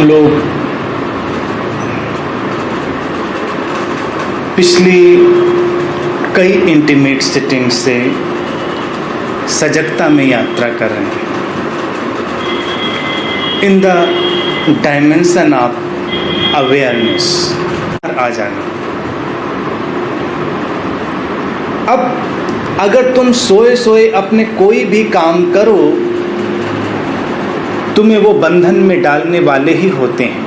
लोग पिछली कई इंटीमेट सिटिंग से सजगता में यात्रा कर रहे हैं in the dimension of awareness आ जाना। अब अगर तुम सोए सोए अपने कोई भी काम करो, तुम्हें वो बंधन में डालने वाले ही होते हैं,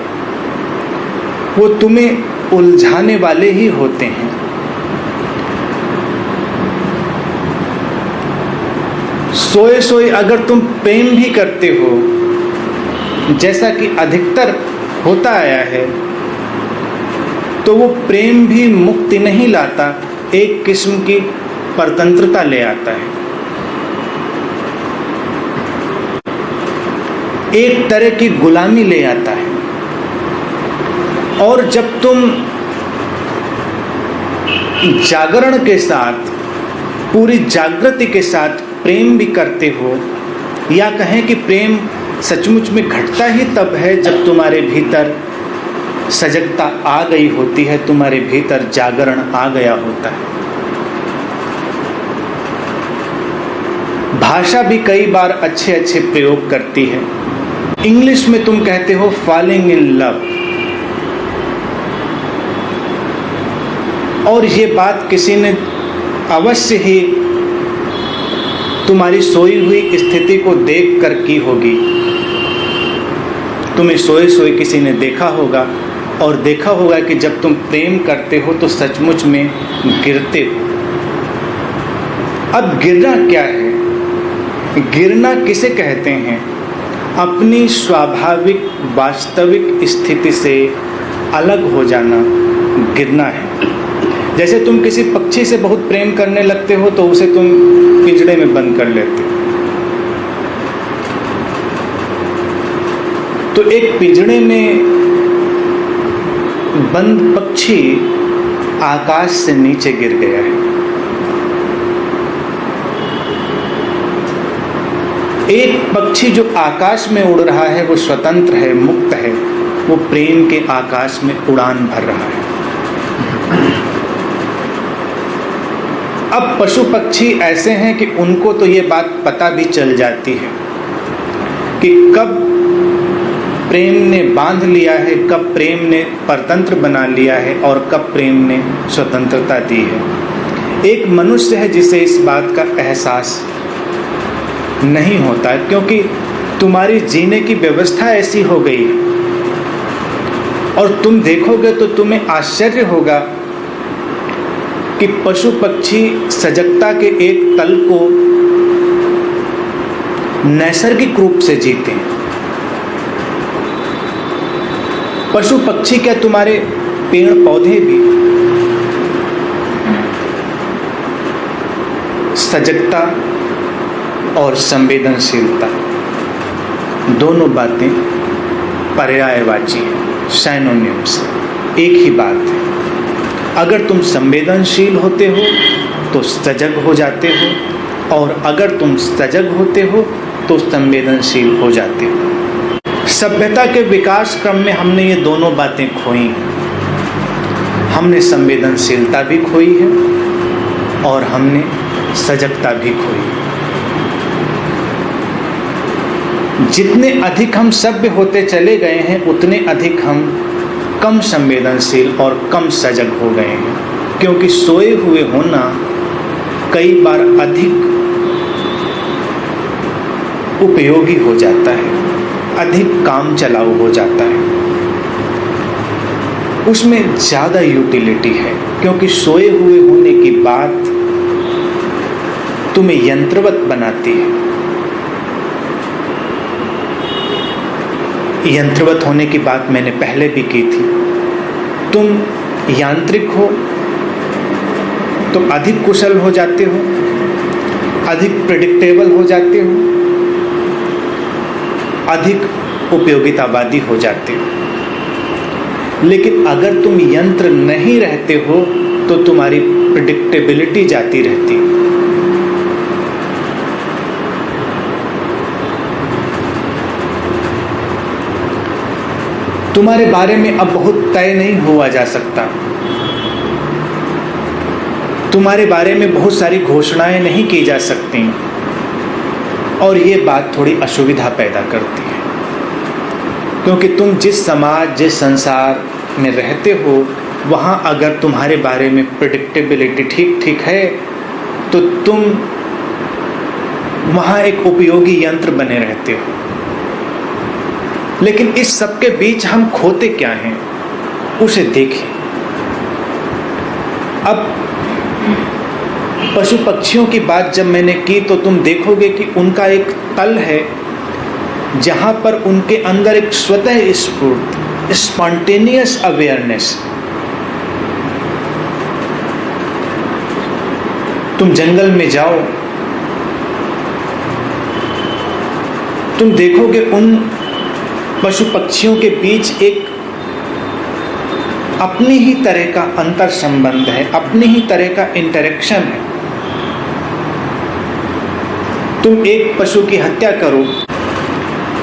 वो तुम्हें उलझाने वाले ही होते हैं। सोए सोए अगर तुम प्रेम भी करते हो, जैसा कि अधिकतर होता आया है, तो वो प्रेम भी मुक्ति नहीं लाता, एक किस्म की परतंत्रता ले आता है, एक तरह की गुलामी ले आता है। और जब तुम जागरण के साथ, पूरी जागृति के साथ प्रेम भी करते हो, या कहें कि प्रेम सचमुच में घटता ही तब है जब तुम्हारे भीतर सजगता आ गई होती है, तुम्हारे भीतर जागरण आ गया होता है। भाषा भी कई बार अच्छे अच्छे प्रयोग करती है। इंग्लिश में तुम कहते हो फॉलिंग इन लव, और ये बात किसी ने अवश्य ही तुम्हारी सोई हुई स्थिति को देख कर की होगी। तुम्हें सोए सोए किसी ने देखा होगा और देखा होगा कि जब तुम प्रेम करते हो तो सचमुच में गिरते हो। अब गिरना क्या है? गिरना किसे कहते हैं? अपनी स्वाभाविक वास्तविक स्थिति से अलग हो जाना गिरना है। जैसे तुम किसी पक्षी से बहुत प्रेम करने लगते हो तो उसे तुम पिंजड़े में बंद कर लेते हो। तो एक पिंजड़े में बंद पक्षी आकाश से नीचे गिर गया है। एक पक्षी जो आकाश में उड़ रहा है वो स्वतंत्र है, मुक्त है, वो प्रेम के आकाश में उड़ान भर रहा है। अब पशु पक्षी ऐसे हैं कि उनको तो ये बात पता भी चल जाती है कि कब प्रेम ने बांध लिया है, कब प्रेम ने परतंत्र बना लिया है और कब प्रेम ने स्वतंत्रता दी है। एक मनुष्य है जिसे इस बात का एहसास नहीं होता, क्योंकि तुम्हारी जीने की व्यवस्था ऐसी हो गई है। और तुम देखोगे तो तुम्हें आश्चर्य होगा कि पशु पक्षी सजगता के एक तल को नैसर्गिक रूप से जीते हैं। पशु पक्षी क्या, तुम्हारे पेड़ पौधे भी सजगता और संवेदनशीलता दोनों बातें पर्यायवाची हैं, साइनोनिम्स, एक ही बात है। अगर तुम संवेदनशील होते हो तो सजग हो जाते हो, और अगर तुम सजग होते हो तो संवेदनशील हो जाते हो। सभ्यता के विकास क्रम में हमने ये दोनों बातें खोई हैं। हमने संवेदनशीलता भी खोई है और हमने सजगता भी खोई है। जितने अधिक हम सभ्य होते चले गए हैं उतने अधिक हम कम संवेदनशील और कम सजग हो गए हैं, क्योंकि सोए हुए होना कई बार अधिक उपयोगी हो जाता है, अधिक काम चलाऊ हो जाता है, उसमें ज़्यादा यूटिलिटी है। क्योंकि सोए हुए होने की बात तुम्हें यंत्रवत बनाती है। यंत्रवत होने की बात मैंने पहले भी की थी। तुम यांत्रिक हो तो अधिक कुशल हो जाते हो, अधिक प्रेडिक्टेबल हो जाते हो, अधिक उपयोगितावादी हो जाते हो। लेकिन अगर तुम यंत्र नहीं रहते हो तो तुम्हारी प्रेडिक्टेबिलिटी जाती रहती है। तुम्हारे बारे में अब बहुत तय नहीं हुआ जा सकता। तुम्हारे बारे में बहुत सारी घोषणाएं नहीं की जा सकती और ये बात थोड़ी असुविधा पैदा करती है, क्योंकि तुम जिस समाज, जिस संसार में रहते हो, वहाँ अगर तुम्हारे बारे में प्रेडिक्टेबिलिटी ठीक ठीक है तो तुम वहाँ एक उपयोगी यंत्र बने रहते हो। लेकिन इस सब के बीच हम खोते क्या हैं, उसे देखें। अब पशु पक्षियों की बात जब मैंने की तो तुम देखोगे कि उनका एक तल है जहाँ पर उनके अंदर एक स्वतः स्फूर्त, स्पॉन्टेनियस अवेयरनेस। तुम जंगल में जाओ, तुम देखोगे उन पशु पक्षियों के बीच एक अपनी ही तरह का अंतर संबंध है, अपनी ही तरह का इंटरेक्शन है। तुम एक पशु की हत्या करो,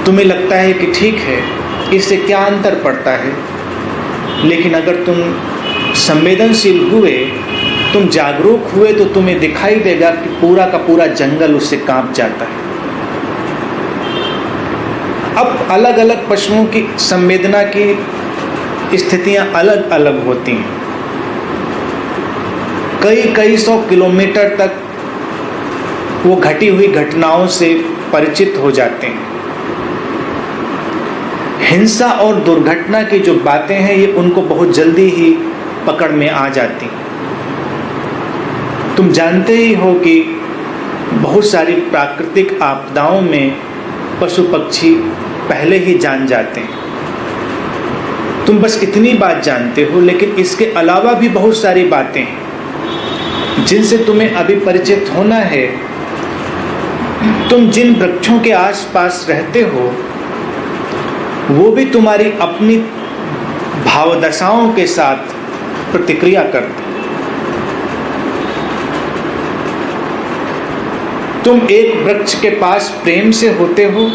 तुम्हें लगता है कि ठीक है, इससे क्या अंतर पड़ता है, लेकिन अगर तुम संवेदनशील हुए, तुम जागरूक हुए, तो तुम्हें दिखाई देगा कि पूरा का पूरा जंगल उससे कांप जाता है। अब अलग अलग पशुओं की संवेदना की स्थितियां अलग अलग होती हैं। कई सौ किलोमीटर तक वो घटी हुई घटनाओं से परिचित हो जाते हैं। हिंसा और दुर्घटना की जो बातें हैं, ये उनको बहुत जल्दी ही पकड़ में आ जाती हैं। तुम जानते ही हो कि बहुत सारी प्राकृतिक आपदाओं में पशु पक्षी पहले ही जान जाते हैं। तुम बस इतनी बात जानते हो, लेकिन इसके अलावा भी बहुत सारी बातें हैं जिनसे तुम्हें अभी परिचित होना है। तुम जिन वृक्षों के आसपास रहते हो, वो भी तुम्हारी अपनी भावदशाओं के साथ प्रतिक्रिया करते हैं। तुम एक वृक्ष के पास प्रेम से होते हो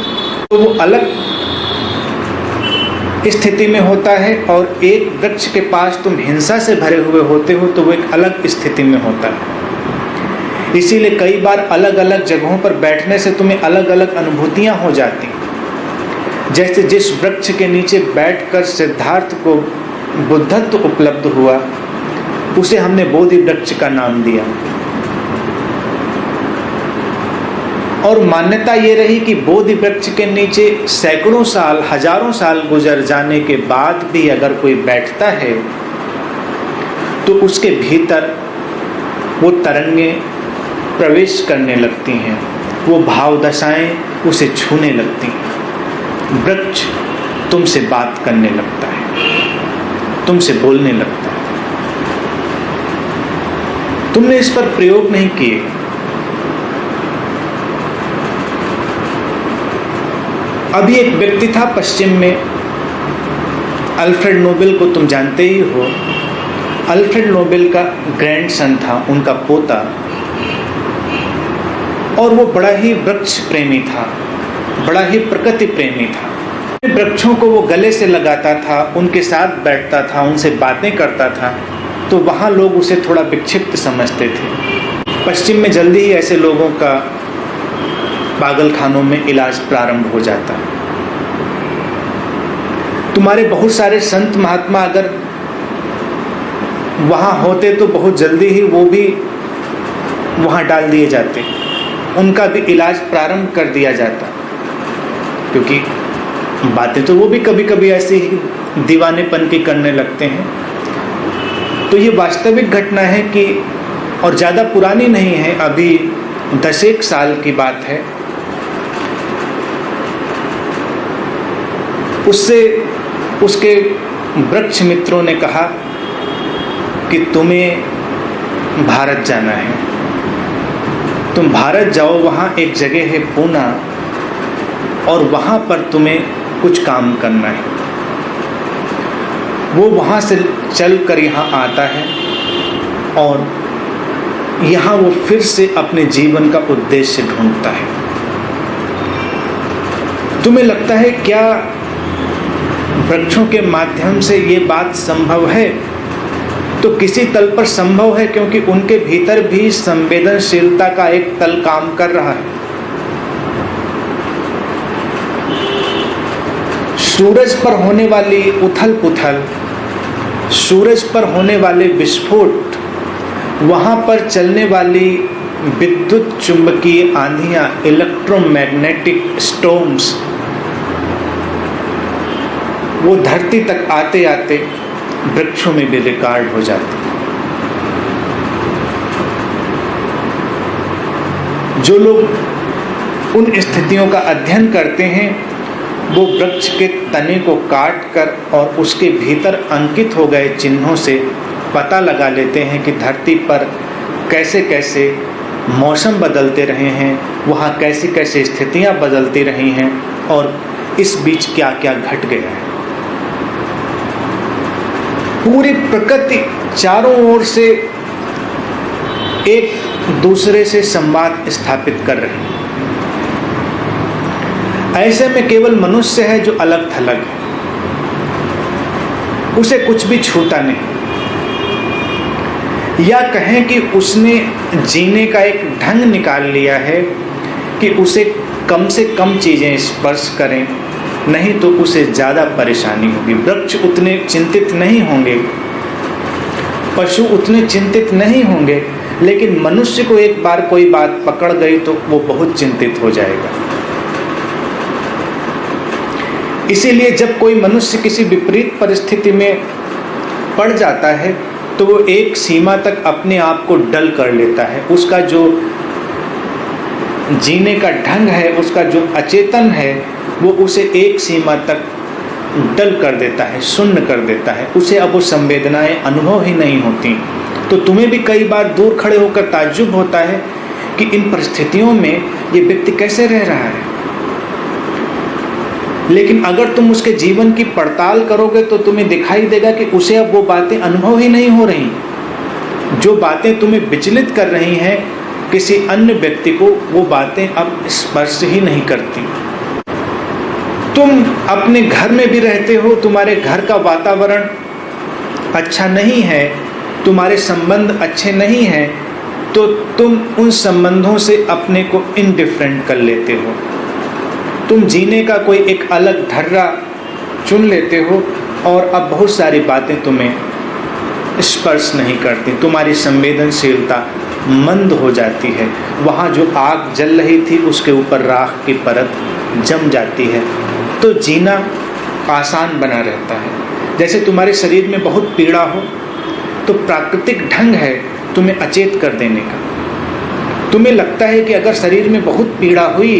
तो वो अलग स्थिति में होता है, और एक वृक्ष के पास तुम हिंसा से भरे हुए होते हो तो वो एक अलग स्थिति में होता है। इसीलिए कई बार अलग अलग जगहों पर बैठने से तुम्हें अलग अलग अनुभूतियां हो जाती। जैसे जिस वृक्ष के नीचे बैठकर सिद्धार्थ को बुद्धत्व उपलब्ध हुआ, उसे हमने बोधि वृक्ष का नाम दिया, और मान्यता ये रही कि बोधि वृक्ष के नीचे सैकड़ों साल, हजारों साल गुजर जाने के बाद भी अगर कोई बैठता है तो उसके भीतर वो तरंगें प्रवेश करने लगती हैं, वो भाव दशाएं उसे छूने लगती हैं। वृक्ष तुमसे बात करने लगता है, तुमसे बोलने लगता है। तुमने इस पर प्रयोग नहीं किए। अभी एक व्यक्ति था पश्चिम में, अल्फ्रेड नोबेल को तुम जानते ही हो। अल्फ्रेड नोबेल का ग्रैंडसन था, उनका पोता, और वो बड़ा ही वृक्ष प्रेमी था, बड़ा ही प्रकृति प्रेमी था। वृक्षों को वो गले से लगाता था, उनके साथ बैठता था, उनसे बातें करता था, तो वहाँ लोग उसे थोड़ा विक्षिप्त समझते थे। पश्चिम में जल्दी ही ऐसे लोगों का पागल खानों में इलाज प्रारंभ हो जाता है। तुम्हारे बहुत सारे संत महात्मा अगर वहाँ होते तो बहुत जल्दी ही वो भी वहाँ डाल दिए जाते, उनका भी इलाज प्रारंभ कर दिया जाता, क्योंकि बातें तो वो भी कभी कभी ऐसे ही दीवानेपन की करने लगते हैं। तो ये वास्तविक घटना है कि, और ज़्यादा पुरानी नहीं है, अभी 10 साल की बात है। उससे उसके वृक्ष मित्रों ने कहा कि तुम्हें भारत जाना है, तुम भारत जाओ, वहाँ एक जगह है पूना, और वहाँ पर तुम्हें कुछ काम करना है। वो वहाँ से चल कर यहाँ आता है और यहाँ वो फिर से अपने जीवन का उद्देश्य ढूंढता है। तुम्हें लगता है क्या वृक्षों के माध्यम से ये बात संभव है तो किसी तल पर संभव है, क्योंकि उनके भीतर भी संवेदनशीलता का एक तल काम कर रहा है। सूरज पर होने वाली उथल पुथल, सूरज पर होने वाले विस्फोट, वहां पर चलने वाली विद्युत चुंबकीय आंधियां, इलेक्ट्रोमैग्नेटिक स्टॉर्म्स, वो धरती तक आते आते वृक्षों में भी रिकॉर्ड हो जाते। जो लोग उन स्थितियों का अध्ययन करते हैं वो वृक्ष के तने को काट कर और उसके भीतर अंकित हो गए चिन्हों से पता लगा लेते हैं कि धरती पर कैसे कैसे मौसम बदलते रहे हैं, वहाँ कैसी कैसी स्थितियाँ बदलती रही हैं और इस बीच क्या क्या घट गया है। पूरी प्रकृति चारों ओर से एक दूसरे से संवाद स्थापित कर रही है। ऐसे में केवल मनुष्य है जो अलग थलग है, उसे कुछ भी छूता नहीं, या कहें कि उसने जीने का एक ढंग निकाल लिया है कि उसे कम से कम चीजें स्पर्श करें, नहीं तो उसे ज्यादा परेशानी होगी। वृक्ष उतने चिंतित नहीं होंगे, पशु उतने चिंतित नहीं होंगे, लेकिन मनुष्य को एक बार कोई बात पकड़ गई तो वो बहुत चिंतित हो जाएगा। इसीलिए जब कोई मनुष्य किसी विपरीत परिस्थिति में पड़ जाता है तो वो एक सीमा तक अपने आप को डल कर लेता है। उसका जो जीने का ढंग है, उसका जो अचेतन है, वो उसे एक सीमा तक डल कर देता है, शून्य कर देता है। उसे अब वो संवेदनाएं अनुभव ही नहीं होती। तो तुम्हें भी कई बार दूर खड़े होकर ताज्जुब होता है कि इन परिस्थितियों में ये व्यक्ति कैसे रह रहा है। लेकिन अगर तुम उसके जीवन की पड़ताल करोगे तो तुम्हें दिखाई देगा कि उसे अब वो बातें अनुभव ही नहीं हो रही। जो बातें तुम्हें विचलित कर रही हैं, किसी अन्य व्यक्ति को वो बातें अब स्पर्श ही नहीं करती। तुम अपने घर में भी रहते हो, तुम्हारे घर का वातावरण अच्छा नहीं है, तुम्हारे संबंध अच्छे नहीं हैं, तो तुम उन संबंधों से अपने को इनडिफरेंट कर लेते हो। तुम जीने का कोई एक अलग धर्रा चुन लेते हो और अब बहुत सारी बातें तुम्हें स्पर्श नहीं करती। तुम्हारी संवेदनशीलता मंद हो जाती है। वहाँ जो आग जल रही थी उसके ऊपर राख की परत जम जाती है, तो जीना आसान बना रहता है। जैसे तुम्हारे शरीर में बहुत पीड़ा हो तो प्राकृतिक ढंग है तुम्हें अचेत कर देने का। तुम्हें लगता है कि अगर शरीर में बहुत पीड़ा हुई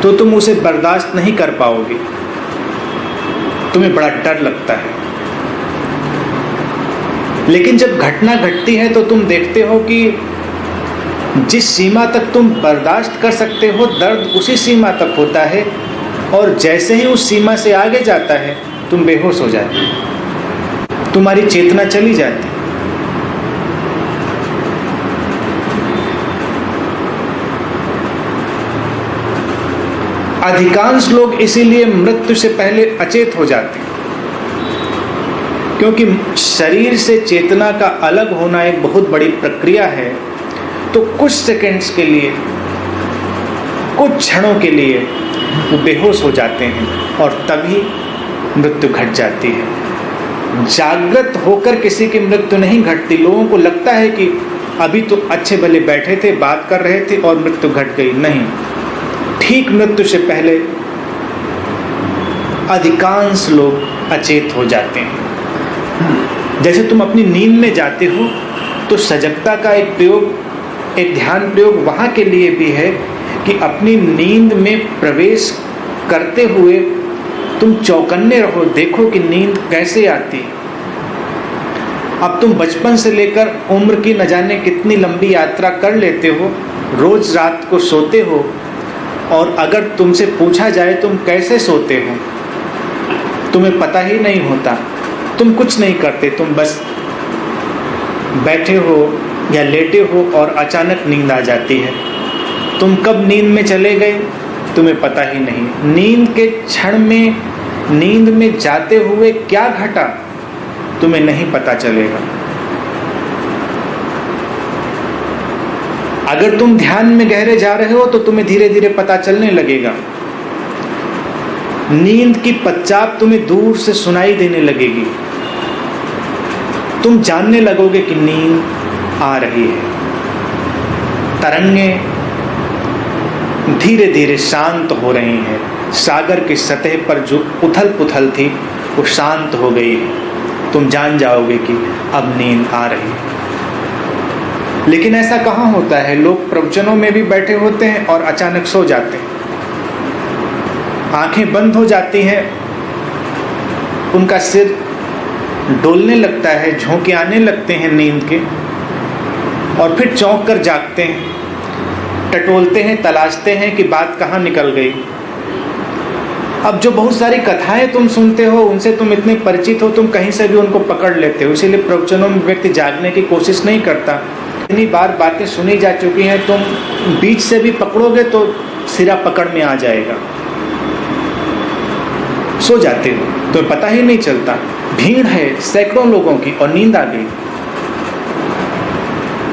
तो तुम उसे बर्दाश्त नहीं कर पाओगे, तुम्हें बड़ा डर लगता है। लेकिन जब घटना घटती है तो तुम देखते हो कि जिस सीमा तक तुम बर्दाश्त कर सकते हो दर्द उसी सीमा तक होता है, और जैसे ही उस सीमा से आगे जाता है तुम बेहोश हो जाते हो, तुम्हारी चेतना चली जाती। अधिकांश लोग इसीलिए मृत्यु से पहले अचेत हो जाते हैं, क्योंकि शरीर से चेतना का अलग होना एक बहुत बड़ी प्रक्रिया है। तो कुछ सेकंड्स के लिए, कुछ क्षणों के लिए वो बेहोश हो जाते हैं और तभी मृत्यु घट जाती है। जागृत होकर किसी की मृत्यु नहीं घटती। लोगों को लगता है कि अभी तो अच्छे भले बैठे थे, बात कर रहे थे और मृत्यु घट गई। नहीं, ठीक मृत्यु से पहले अधिकांश लोग अचेत हो जाते हैं। जैसे तुम अपनी नींद में जाते हो तो सजगता का एक प्रयोग, एक ध्यान प्रयोग वहाँ के लिए भी है कि अपनी नींद में प्रवेश करते हुए तुम चौकन्ने रहो, देखो कि नींद कैसे आती है। अब तुम बचपन से लेकर उम्र की न जाने कितनी लंबी यात्रा कर लेते हो, रोज रात को सोते हो, और अगर तुमसे पूछा जाए तुम कैसे सोते हो, तुम्हें पता ही नहीं होता। तुम कुछ नहीं करते, तुम बस बैठे हो या लेटे हो और अचानक नींद आ जाती है। तुम कब नींद में चले गए तुम्हें पता ही नहीं। नींद के क्षण में, नींद में जाते हुए क्या घटा तुम्हें नहीं पता चलेगा। अगर तुम ध्यान में गहरे जा रहे हो तो तुम्हें धीरे धीरे पता चलने लगेगा। नींद की पश्चात तुम्हें दूर से सुनाई देने लगेगी। तुम जानने लगोगे कि नींद आ रही है। तरंगें धीरे धीरे शांत हो रही हैं। सागर की सतह पर जो उथल पुथल थी वो शांत हो गई है। तुम जान जाओगे कि अब नींद आ रही है। लेकिन ऐसा कहाँ होता है? लोग प्रवचनों में भी बैठे होते हैं और अचानक सो जाते हैं। आंखें बंद हो जाती हैं, उनका सिर डोलने लगता है, झोंके आने लगते हैं नींद के, और फिर चौंक कर जागते हैं, टटोलते हैं, तलाशते हैं कि बात कहाँ निकल गई। अब जो बहुत सारी कथाएं तुम सुनते हो, उनसे तुम इतने परिचित हो, तुम कहीं से भी उनको पकड़ लेते हो। इसीलिए प्रवचनों में व्यक्ति जागने की कोशिश नहीं करता। इतनी बार बातें सुनी जा चुकी हैं, तुम बीच से भी पकड़ोगे तो सिरा पकड़ में आ जाएगा। सो जाते हो तो पता ही नहीं चलता। भीड़ है सैकड़ों लोगों की और नींद आ गई।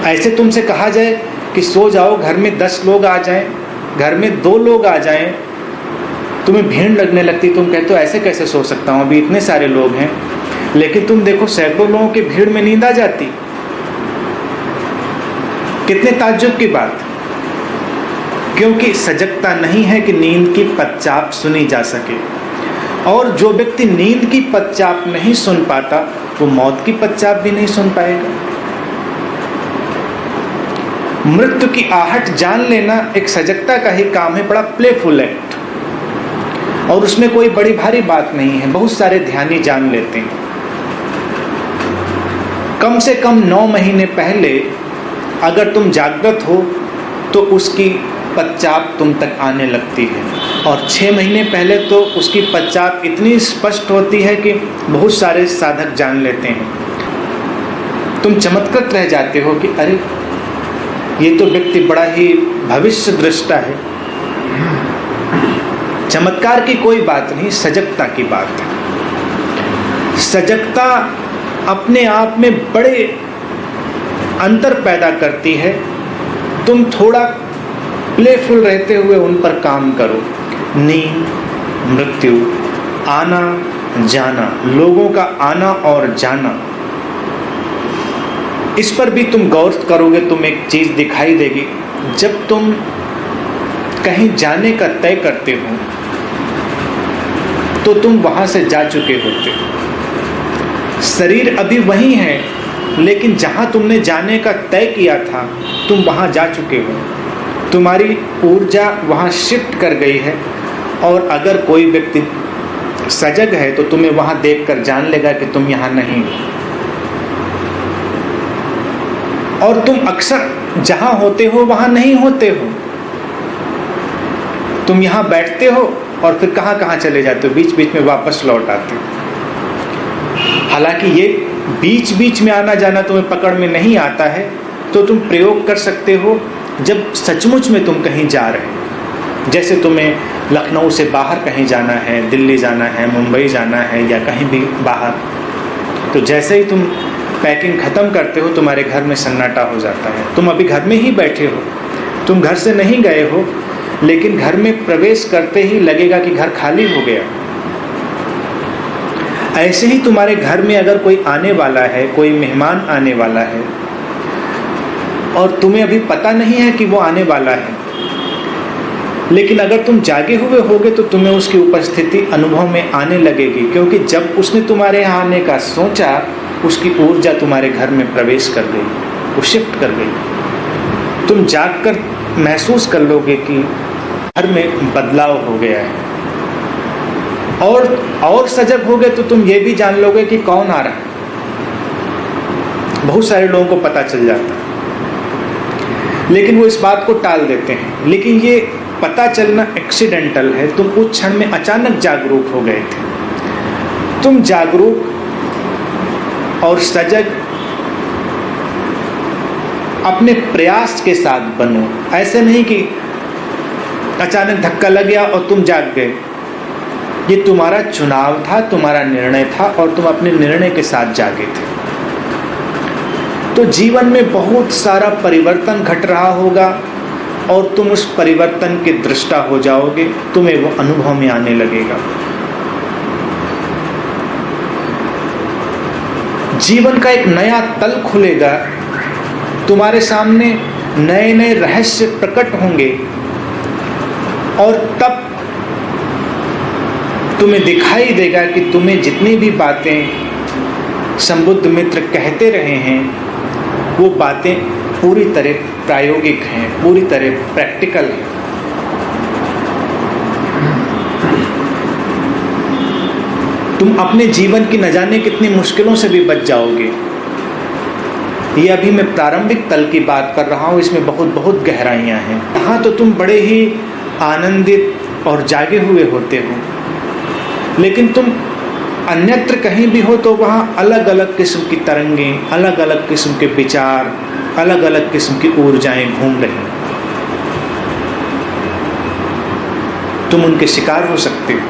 ऐसे तुमसे कहा जाए कि सो जाओ, घर में 10 लोग आ जाएं, घर में 2 लोग आ जाएं, तुम्हें भीड़ लगने लगती। तुम कहते हो ऐसे कैसे सो सकता हूँ, अभी इतने सारे लोग हैं। लेकिन तुम देखो सैकड़ों लोगों की भीड़ में नींद आ जाती। कितने ताज्जुब की बात। क्योंकि सजगता नहीं है कि नींद की पश्चात सुनी जा सके। और जो व्यक्ति नींद की पश्चात नहीं सुन पाता वो मौत की पश्चात भी नहीं सुन पाएगा। मृत्यु की आहट जान लेना एक सजगता का ही काम है, बड़ा प्लेफुल एक्ट, और उसमें कोई बड़ी भारी बात नहीं है। बहुत सारे ध्यानी जान लेते हैं। कम से कम 9 महीने पहले अगर तुम जागृत हो तो उसकी पश्चात तुम तक आने लगती है, और 6 महीने पहले तो उसकी पश्चात इतनी स्पष्ट होती है कि बहुत सारे साधक जान लेते हैं। तुम चमत्कृत रह जाते हो कि अरे ये तो व्यक्ति बड़ा ही भविष्य दृष्टा है। चमत्कार की कोई बात नहीं, सजगता की बात है। सजगता अपने आप में बड़े अंतर पैदा करती है। तुम थोड़ा प्लेफुल रहते हुए उन पर काम करो। नींद, मृत्यु, आना जाना, लोगों का आना और जाना, इस पर भी तुम गौर करोगे, तुम एक चीज दिखाई देगी। जब तुम कहीं जाने का तय करते हो तो तुम वहां से जा चुके होते हो। शरीर अभी वही है, लेकिन जहां तुमने जाने का तय किया था तुम वहां जा चुके हो। तुम्हारी ऊर्जा वहां शिफ्ट कर गई है। और अगर कोई व्यक्ति सजग है तो तुम्हें वहां देखकर जान लेगा कि तुम यहां नहीं हो। और तुम अक्सर जहां होते हो वहां नहीं होते हो। तुम यहां बैठते हो और फिर कहां कहां चले जाते हो, बीच बीच में वापस लौट आते हो। हालांकि ये बीच बीच में आना जाना तुम्हें पकड़ में नहीं आता है, तो तुम प्रयोग कर सकते हो जब सचमुच में तुम कहीं जा रहे हो। जैसे तुम्हें लखनऊ से बाहर कहीं जाना है, दिल्ली जाना है, मुंबई जाना है, या कहीं भी बाहर, तो जैसे ही तुम पैकिंग ख़त्म करते हो तुम्हारे घर में सन्नाटा हो जाता है। तुम अभी घर में ही बैठे हो, तुम घर से नहीं गए हो, लेकिन घर में प्रवेश करते ही लगेगा कि घर खाली हो गया। ऐसे ही तुम्हारे घर में अगर कोई आने वाला है, कोई मेहमान आने वाला है, और तुम्हें अभी पता नहीं है कि वो आने वाला है, लेकिन अगर तुम जागे हुए होगे तो तुम्हें उसकी उपस्थिति अनुभव में आने लगेगी। क्योंकि जब उसने तुम्हारे यहाँ आने का सोचा, उसकी ऊर्जा तुम्हारे घर में प्रवेश कर गई, वो शिफ्ट कर गई। तुम जागकर महसूस कर लोगे कि घर में बदलाव हो गया है। और सजग हो गए तो तुम ये भी जान लोगे कि कौन आ रहा है। बहुत सारे लोगों को पता चल जाता है, लेकिन वो इस बात को टाल देते हैं। लेकिन ये पता चलना एक्सीडेंटल है। तुम उस क्षण में अचानक जागरूक हो गए थे। तुम जागरूक और सजग अपने प्रयास के साथ बनो। ऐसे नहीं कि अचानक धक्का लग गया और तुम जाग गए। ये तुम्हारा चुनाव था, तुम्हारा निर्णय था और तुम अपने निर्णय के साथ जागे थे। तो जीवन में बहुत सारा परिवर्तन घट रहा होगा और तुम उस परिवर्तन के दृष्टा हो जाओगे, तुम्हें वो अनुभव में आने लगेगा। जीवन का एक नया तल खुलेगा, तुम्हारे सामने नए नए रहस्य प्रकट होंगे और तब तुम्हें दिखाई देगा कि तुम्हें जितनी भी बातें संबुद्ध मित्र कहते रहे हैं वो बातें पूरी तरह प्रायोगिक हैं, पूरी तरह प्रैक्टिकल हैं। तुम अपने जीवन की न जाने कितनी मुश्किलों से भी बच जाओगे। ये अभी मैं प्रारंभिक तल की बात कर रहा हूँ, इसमें बहुत बहुत गहराइयाँ हैं। यहाँ तो तुम बड़े ही आनंदित और जागे हुए होते हो, लेकिन तुम अन्यत्र कहीं भी हो तो वहाँ अलग अलग किस्म की तरंगें, अलग अलग किस्म के विचार, अलग अलग किस्म की ऊर्जाएं घूम रही। तुम उनके शिकार हो सकते हो।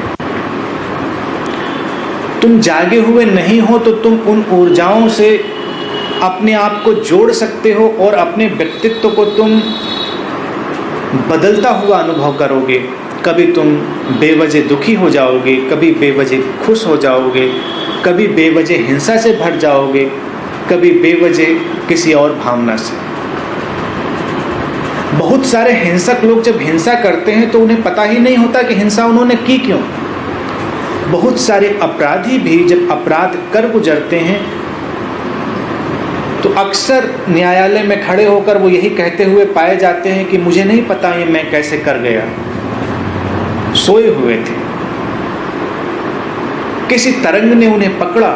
तुम जागे हुए नहीं हो तो तुम उन ऊर्जाओं से अपने आप को जोड़ सकते हो और अपने व्यक्तित्व को तुम बदलता हुआ अनुभव करोगे। कभी तुम बेवजह दुखी हो जाओगे, कभी बेवजह खुश हो जाओगे, कभी बेवजह हिंसा से भर जाओगे, कभी बेवजह किसी और भावना से। बहुत सारे हिंसक लोग जब हिंसा करते हैं तो उन्हें पता ही नहीं होता कि हिंसा उन्होंने की क्यों। बहुत सारे अपराधी भी जब अपराध कर गुजरते हैं तो अक्सर न्यायालय में खड़े होकर वो यही कहते हुए पाए जाते हैं कि मुझे नहीं पता ये मैं कैसे कर गया। सोए हुए थे, किसी तरंग ने उन्हें पकड़ा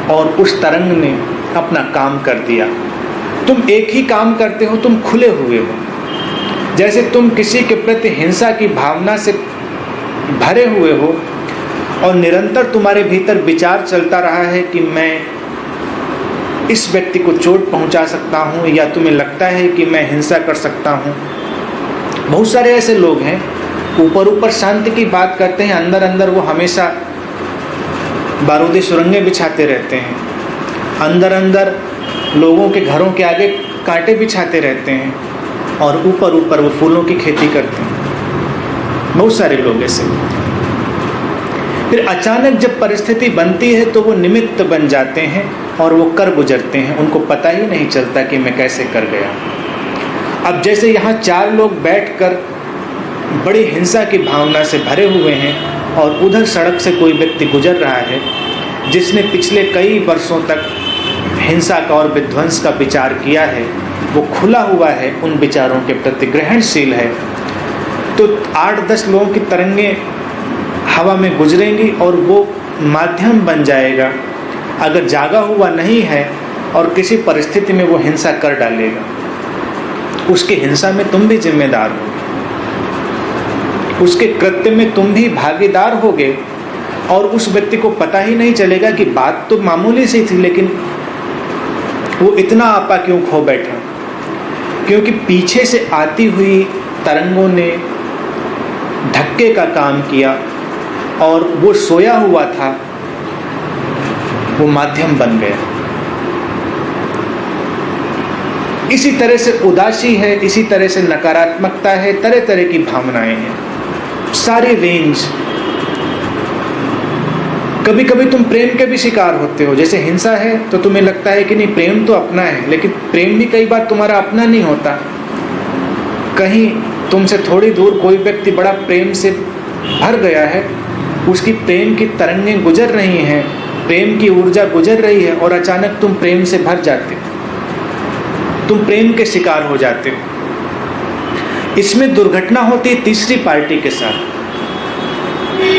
और उस तरंग ने अपना काम कर दिया। तुम एक ही काम करते हो, तुम खुले हुए हो। जैसे तुम किसी के प्रति हिंसा की भावना से भरे हुए हो और निरंतर तुम्हारे भीतर विचार चलता रहा है कि मैं इस व्यक्ति को चोट पहुंचा सकता हूं, या तुम्हें लगता है कि मैं हिंसा कर सकता हूं। बहुत सारे ऐसे लोग हैं, ऊपर ऊपर शांति की बात करते हैं, अंदर अंदर वो हमेशा बारूदी सुरंगें बिछाते रहते हैं, अंदर अंदर लोगों के घरों के आगे कांटे बिछाते रहते हैं और ऊपर ऊपर वो फूलों की खेती करते हैं। बहुत सारे लोग ऐसे। फिर अचानक जब परिस्थिति बनती है तो वो निमित्त बन जाते हैं और वो कर गुजरते हैं, उनको पता ही नहीं चलता कि मैं कैसे कर गया। अब जैसे यहाँ 4 लोग बैठकर बड़ी हिंसा की भावना से भरे हुए हैं और उधर सड़क से कोई व्यक्ति गुजर रहा है जिसने पिछले कई वर्षों तक हिंसा का और विध्वंस का विचार किया है, वो खुला हुआ है, उन विचारों के प्रति ग्रहणशील है, तो 8-10 लोगों की तरंगें हवा में गुजरेंगी और वो माध्यम बन जाएगा। अगर जागा हुआ नहीं है और किसी परिस्थिति में वो हिंसा कर डालेगा, उसकी हिंसा में तुम भी जिम्मेदार हो, उसके कृत्य में तुम भी भागीदार होगे और उस व्यक्ति को पता ही नहीं चलेगा कि बात तो मामूली सी थी, लेकिन वो इतना आपा क्यों खो बैठा, क्योंकि पीछे से आती हुई तरंगों ने धक्के का काम किया और वो सोया हुआ था, वो माध्यम बन गया। इसी तरह से उदासी है, इसी तरह से नकारात्मकता है, तरह तरह की भावनाएं हैं, सारी रेंज। कभी कभी तुम प्रेम के भी शिकार होते हो। जैसे हिंसा है तो तुम्हें लगता है कि नहीं, प्रेम तो अपना है, लेकिन प्रेम भी कई बार तुम्हारा अपना नहीं होता। कहीं तुमसे थोड़ी दूर कोई व्यक्ति बड़ा प्रेम से भर गया है, उसकी प्रेम की तरंगें गुजर रही हैं, प्रेम की ऊर्जा गुजर रही है और अचानक तुम प्रेम से भर जाते हो, तुम प्रेम के शिकार हो जाते हो। इसमें दुर्घटना होती है तीसरी पार्टी के साथ।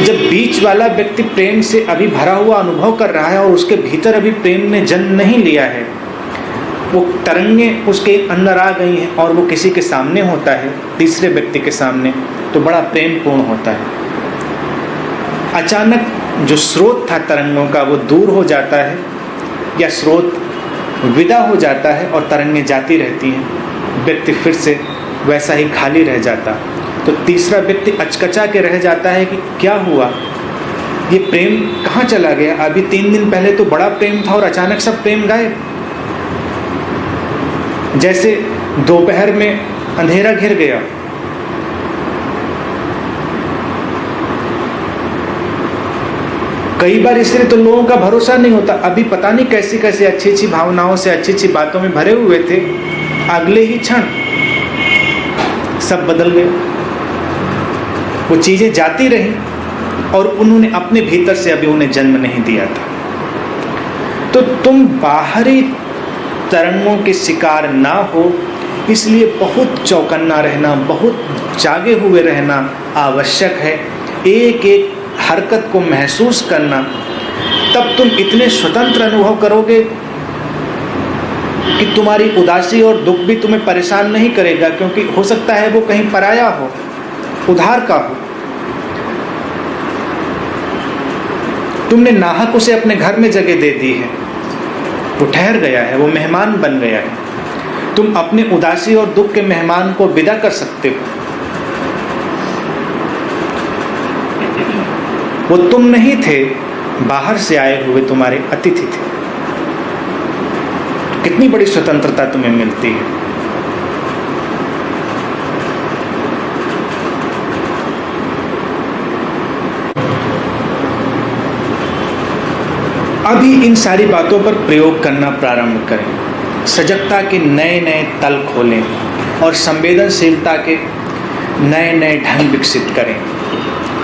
जब बीच वाला व्यक्ति प्रेम से अभी भरा हुआ अनुभव कर रहा है और उसके भीतर अभी प्रेम ने जन्म नहीं लिया है, वो तरंगें उसके अंदर आ गई हैं और वो किसी के सामने होता है, तीसरे व्यक्ति के सामने, तो बड़ा प्रेम पूर्ण होता है। अचानक जो स्रोत था तरंगों का वो दूर हो जाता है या स्रोत विदा हो जाता है और तरंगें जाती रहती हैं, व्यक्ति फिर से वैसा ही खाली रह जाता। तो तीसरा व्यक्ति अचकचा के रह जाता है कि क्या हुआ, ये प्रेम कहाँ चला गया? अभी 3 दिन पहले तो बड़ा प्रेम था और अचानक सब प्रेम गायब। जैसे दोपहर में अंधेरा घिर गया। कई बार इसलिए तो लोगों का भरोसा नहीं होता। अभी पता नहीं कैसी कैसी अच्छी अच्छी भावनाओं से, अच्छी अच्छी बातों में भरे हुए थे, अगले ही क्षण सब बदल गए। वो चीजें जाती रही और उन्होंने अपने भीतर से अभी उन्हें जन्म नहीं दिया था। तो तुम बाहरी तरंगों के शिकार ना हो, इसलिए बहुत चौकन्ना रहना, बहुत जागे हुए रहना आवश्यक है। एक एक हरकत को महसूस करना, तब तुम इतने स्वतंत्र अनुभव करोगे कि तुम्हारी उदासी और दुख भी तुम्हें परेशान नहीं करेगा, क्योंकि हो सकता है वो कहीं पराया हो, उधार का हो। तुमने नाहक उसे अपने घर में जगह दे दी है, वो ठहर गया है, वो मेहमान बन गया है। तुम अपने उदासी और दुख के मेहमान को विदा कर सकते हो। वो तुम नहीं थे, बाहर से आए हुए तुम्हारे अतिथि थे। कितनी बड़ी स्वतंत्रता तुम्हें मिलती है। अभी इन सारी बातों पर प्रयोग करना प्रारंभ करें। सजगता के नए नए तल खोलें और संवेदनशीलता के नए नए ढंग विकसित करें।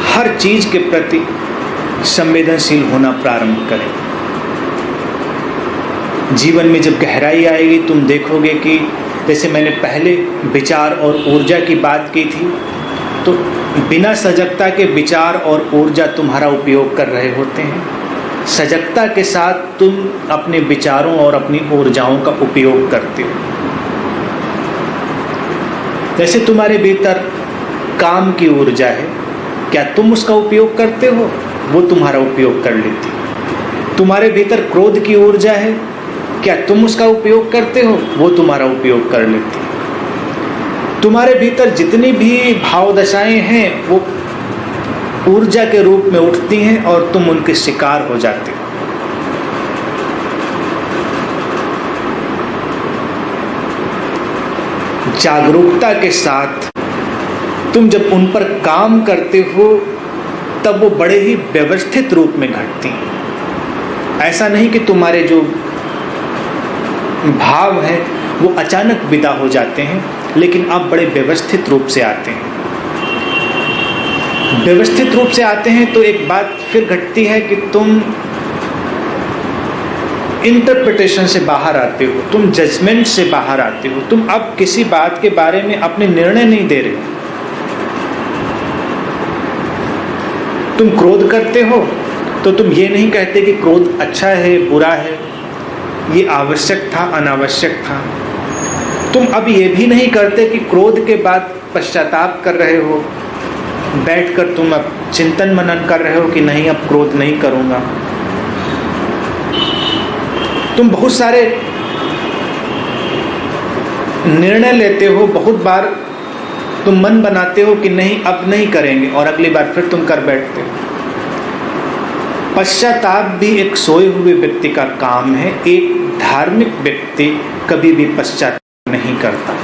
हर चीज के प्रति संवेदनशील होना प्रारंभ करें। जीवन में जब गहराई आएगी, तुम देखोगे कि जैसे मैंने पहले विचार और ऊर्जा की बात की थी, तो बिना सजगता के विचार और ऊर्जा तुम्हारा उपयोग कर रहे होते हैं। सजगता के साथ तुम अपने विचारों और अपनी ऊर्जाओं का उपयोग करते हो। जैसे तुम्हारे भीतर काम की ऊर्जा है, क्या तुम उसका उपयोग करते हो? वो तुम्हारा उपयोग कर लेती है। तुम्हारे भीतर क्रोध की ऊर्जा है, क्या तुम उसका उपयोग करते हो? वो तुम्हारा उपयोग कर लेती है। तुम्हारे भीतर जितनी भी भाव दशाएं हैं, वो ऊर्जा के रूप में उठती हैं और तुम उनके शिकार हो जाते हो। जागरूकता के साथ तुम जब उन पर काम करते हो, तब वो बड़े ही व्यवस्थित रूप में घटती हैं। ऐसा नहीं कि तुम्हारे जो भाव हैं वो अचानक विदा हो जाते हैं, लेकिन अब बड़े व्यवस्थित रूप से आते हैं। व्यवस्थित रूप से आते हैं तो एक बात फिर घटती है कि तुम इंटरप्रिटेशन से बाहर आते हो, तुम जजमेंट से बाहर आते हो। तुम अब किसी बात के बारे में अपने निर्णय नहीं दे रहे हो। तुम क्रोध करते हो तो तुम ये नहीं कहते कि क्रोध अच्छा है बुरा है, ये आवश्यक था अनावश्यक था। तुम अब ये भी नहीं करते कि क्रोध के बाद पश्चाताप कर रहे हो, बैठकर तुम अब चिंतन मनन कर रहे हो कि नहीं अब क्रोध नहीं करूंगा। तुम बहुत सारे निर्णय लेते हो, बहुत बार तुम मन बनाते हो कि नहीं अब नहीं करेंगे, और अगली बार फिर तुम कर बैठते हो। पश्चाताप भी एक सोए हुए व्यक्ति का काम है। एक धार्मिक व्यक्ति कभी भी पश्चाताप नहीं करता।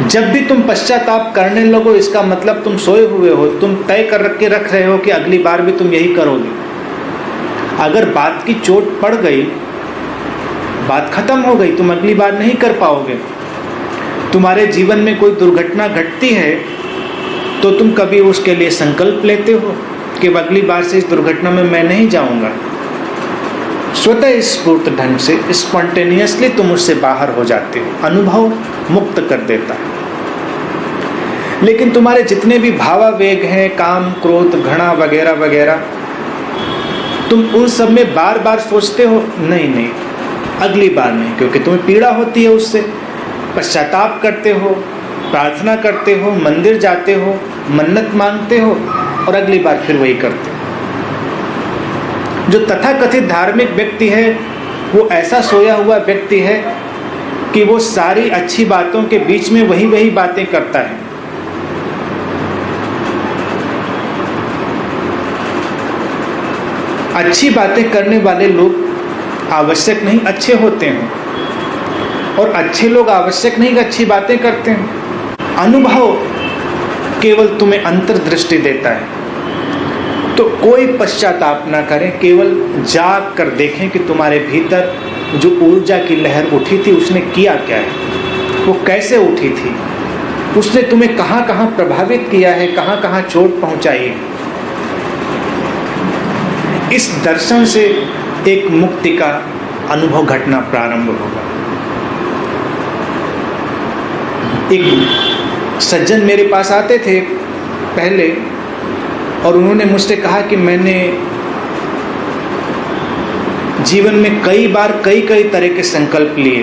जब भी तुम पश्चाताप करने लगो, इसका मतलब तुम सोए हुए हो। तुम तय कर रख रहे हो कि अगली बार भी तुम यही करोगे। अगर बात की चोट पड़ गई, बात खत्म हो गई, तुम अगली बार नहीं कर पाओगे। तुम्हारे जीवन में कोई दुर्घटना घटती है तो तुम कभी उसके लिए संकल्प लेते हो कि अगली बार से इस दुर्घटना में मैं नहीं जाऊंगा। स्वतः स्फूर्त ढंग से, स्पॉन्टेनियसली तुम उससे बाहर हो जाते हो। अनुभव मुक्त कर देता है। लेकिन तुम्हारे जितने भी भावावेग हैं, काम क्रोध घृणा वगैरह वगैरह, तुम उन सब में बार बार सोचते हो नहीं अगली बार नहीं, क्योंकि तुम्हें पीड़ा होती है उससे। पश्चाताप करते हो, प्रार्थना करते हो, मंदिर जाते हो, मन्नत मांगते हो और अगली बार फिर वही करते हो। जो तथाकथित धार्मिक व्यक्ति है वो ऐसा सोया हुआ व्यक्ति है कि वो सारी अच्छी बातों के बीच में वही बातें करता है। अच्छी बातें करने वाले लोग आवश्यक नहीं अच्छे होते हैं, और अच्छे लोग आवश्यक नहीं कि अच्छी बातें करते हैं। अनुभव केवल तुम्हें अंतर्दृष्टि देता है। तो कोई पश्चाताप ना करें, केवल जाग कर देखें कि तुम्हारे भीतर जो ऊर्जा की लहर उठी थी उसने किया क्या है, वो कैसे उठी थी, उसने तुम्हें कहाँ कहाँ प्रभावित किया है, कहाँ कहाँ चोट पहुँचाई है। इस दर्शन से एक मुक्ति का अनुभव घटना प्रारंभ होगा। एक सज्जन मेरे पास आते थे पहले, और उन्होंने मुझसे कहा कि मैंने जीवन में कई बार कई तरह के संकल्प लिए।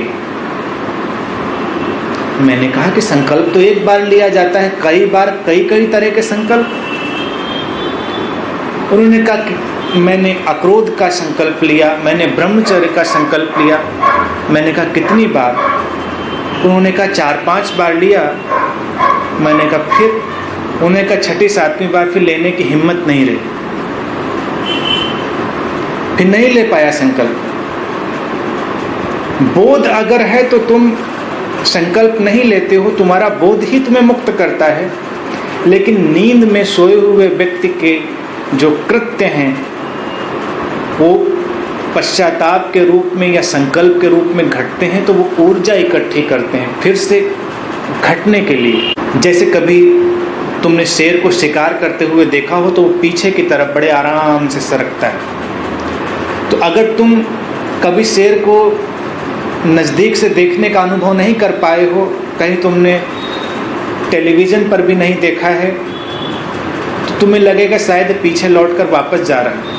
मैंने कहा कि संकल्प तो एक बार लिया जाता है, कई बार कई तरह के संकल्प। उन्होंने कहा कि मैंने अक्रोध का संकल्प लिया, मैंने ब्रह्मचर्य का संकल्प लिया। मैंने कहा कितनी बार? उन्होंने कहा 4-5 बार लिया। मैंने कहा फिर? उन्होंने कहा 6ठी-7वीं बार फिर लेने की हिम्मत नहीं रही, फिर नहीं ले पाया संकल्प। बोध अगर है तो तुम संकल्प नहीं लेते हो, तुम्हारा बोध ही तुम्हें मुक्त करता है। लेकिन नींद में सोए हुए व्यक्ति के जो कृत्य हैं वो पश्चाताप के रूप में या संकल्प के रूप में घटते हैं, तो वो ऊर्जा इकट्ठी करते हैं फिर से घटने के लिए। जैसे कभी तुमने शेर को शिकार करते हुए देखा हो तो वो पीछे की तरफ बड़े आराम से सरकता है। तो अगर तुम कभी शेर को नज़दीक से देखने का अनुभव नहीं कर पाए हो, कहीं तुमने टेलीविज़न पर भी नहीं देखा है, तो तुम्हें लगेगा शायद पीछे लौटकर वापस जा रहा है।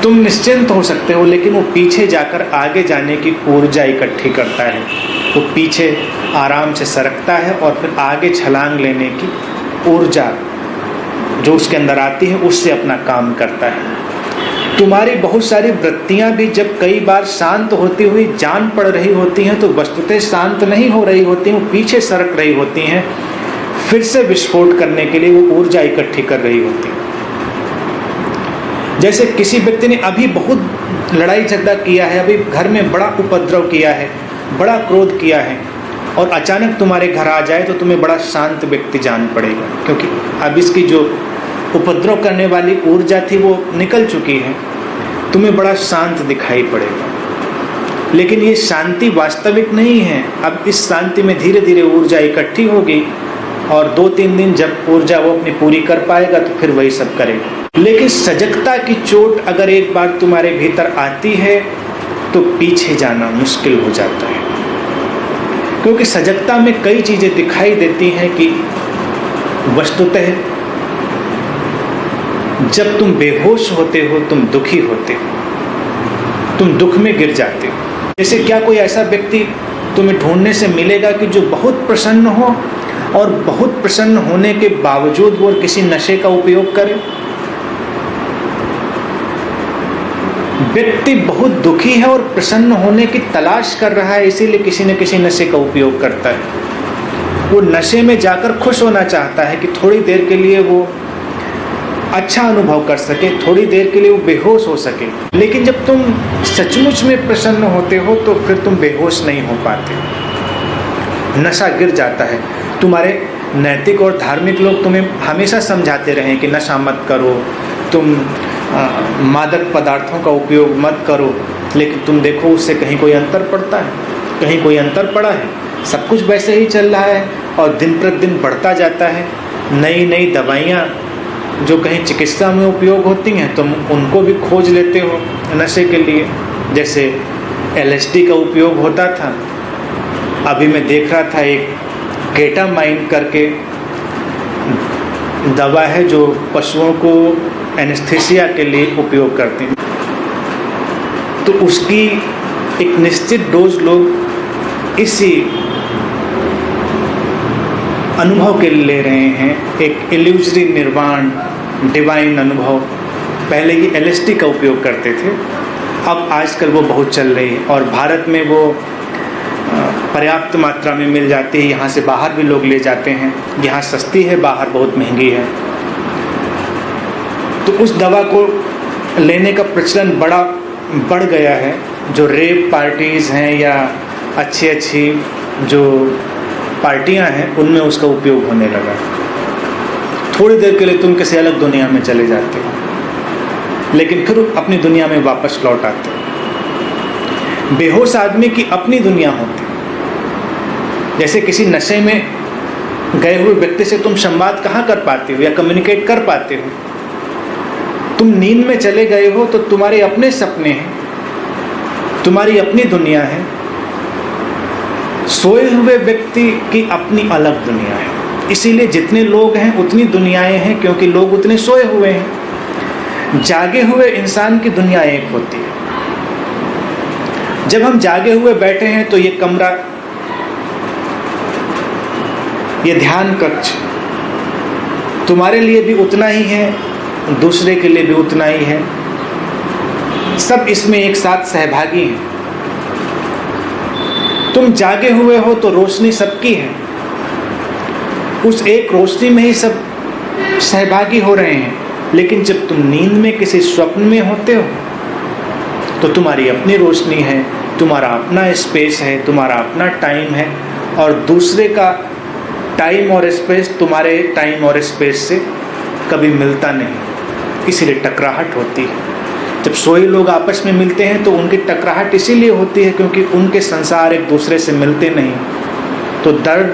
तुम निश्चिंत हो सकते हो, लेकिन वो पीछे जाकर आगे जाने की ऊर्जा इकट्ठी करता है। वो पीछे आराम से सरकता है और फिर आगे छलांग लेने की ऊर्जा जो उसके अंदर आती है उससे अपना काम करता है। तुम्हारी बहुत सारी वृत्तियां भी जब कई बार शांत होती हुई जान पड़ रही होती हैं तो वस्तुतः शांत नहीं हो रही होती, वो पीछे सरक रही होती हैं, फिर से विस्फोट करने के लिए वो ऊर्जा इकट्ठी कर रही होती है। जैसे किसी व्यक्ति ने अभी बहुत लड़ाई झगड़ा किया है, अभी घर में बड़ा उपद्रव किया है, बड़ा क्रोध किया है, और अचानक तुम्हारे घर आ जाए तो तुम्हें बड़ा शांत व्यक्ति जान पड़ेगा, क्योंकि अब इसकी जो उपद्रव करने वाली ऊर्जा थी वो निकल चुकी है, तुम्हें बड़ा शांत दिखाई पड़ेगा। लेकिन ये शांति वास्तविक नहीं है। अब इस शांति में धीरे धीरे ऊर्जा इकट्ठी होगी और 2-3 दिन जब ऊर्जा वो अपनी पूरी कर पाएगा तो फिर वही सब करेगा। लेकिन सजगता की चोट अगर एक बार तुम्हारे भीतर आती है तो पीछे जाना मुश्किल हो जाता है, क्योंकि सजगता में कई चीज़ें दिखाई देती हैं कि वस्तुतः जब तुम बेहोश होते हो तुम दुखी होते हो, तुम दुख में गिर जाते हो। जैसे क्या कोई ऐसा व्यक्ति तुम्हें ढूंढने से मिलेगा कि जो बहुत प्रसन्न हो और बहुत प्रसन्न होने के बावजूद वो किसी नशे का उपयोग करे? व्यक्ति बहुत दुखी है और प्रसन्न होने की तलाश कर रहा है, इसीलिए किसी न किसी नशे का उपयोग करता है। वो नशे में जाकर खुश होना चाहता है कि थोड़ी देर के लिए वो अच्छा अनुभव कर सके, थोड़ी देर के लिए वो बेहोश हो सके। लेकिन जब तुम सचमुच में प्रसन्न होते हो तो फिर तुम बेहोश नहीं हो पाते, नशा गिर जाता है। तुम्हारे नैतिक और धार्मिक लोग तुम्हें हमेशा समझाते रहे कि नशा मत करो, तुम मादक पदार्थों का उपयोग मत करो, लेकिन तुम देखो उससे कहीं कोई अंतर पड़ता है? कहीं कोई अंतर पड़ा है? सब कुछ वैसे ही चल रहा है और दिन प्रतिदिन बढ़ता जाता है। नई नई दवाइयाँ जो कहीं चिकित्सा में उपयोग होती हैं तुम उनको भी खोज लेते हो नशे के लिए। जैसे LSD का उपयोग होता था, अभी मैं देख रहा था एक केटामाइन करके दवा है जो पशुओं को एनेस्थीसिया के लिए उपयोग करते हैं, तो उसकी एक निश्चित डोज लोग इसी अनुभव के लिए ले रहे हैं, एक इल्यूजरी निर्वाण डिवाइन अनुभव। पहले ये LSD का उपयोग करते थे, अब आजकल वो बहुत चल रही है और भारत में वो पर्याप्त मात्रा में मिल जाती है। यहाँ से बाहर भी लोग ले जाते हैं, यहाँ सस्ती है, बाहर बहुत महंगी है। तो उस दवा को लेने का प्रचलन बढ़ गया है। जो रेप पार्टीज़ हैं या अच्छी जो पार्टियां हैं उनमें उसका उपयोग होने लगा। थोड़ी देर के लिए तुम किसी अलग दुनिया में चले जाते हो, लेकिन फिर अपनी दुनिया में वापस लौट आते हो। बेहोश आदमी की अपनी दुनिया होती है। जैसे किसी नशे में गए हुए व्यक्ति से तुम संवाद कहाँ कर पाते हो या कम्युनिकेट कर पाते हो? तुम नींद में चले गए हो तो तुम्हारे अपने सपने हैं, तुम्हारी अपनी दुनिया है। सोए हुए व्यक्ति की अपनी अलग दुनिया है। इसीलिए जितने लोग हैं उतनी दुनियाएं हैं, क्योंकि लोग उतने सोए हुए हैं। जागे हुए इंसान की दुनिया एक होती है। जब हम जागे हुए बैठे हैं तो ये कमरा, ये ध्यान कक्ष तुम्हारे लिए भी उतना ही है, दूसरे के लिए भी उतना ही है। सब इसमें एक साथ सहभागी हैं। तुम जागे हुए हो तो रोशनी सबकी है, उस एक रोशनी में ही सब सहभागी हो रहे हैं। लेकिन जब तुम नींद में किसी स्वप्न में होते हो तो तुम्हारी अपनी रोशनी है, तुम्हारा अपना स्पेस है, तुम्हारा अपना टाइम है, और दूसरे का टाइम और स्पेस तुम्हारे टाइम और स्पेस से कभी मिलता नहीं, इसीलिए टकराहट होती है। जब सोए लोग आपस में मिलते हैं तो उनकी टकराहट इसीलिए होती है क्योंकि उनके संसार एक दूसरे से मिलते नहीं, तो दर्द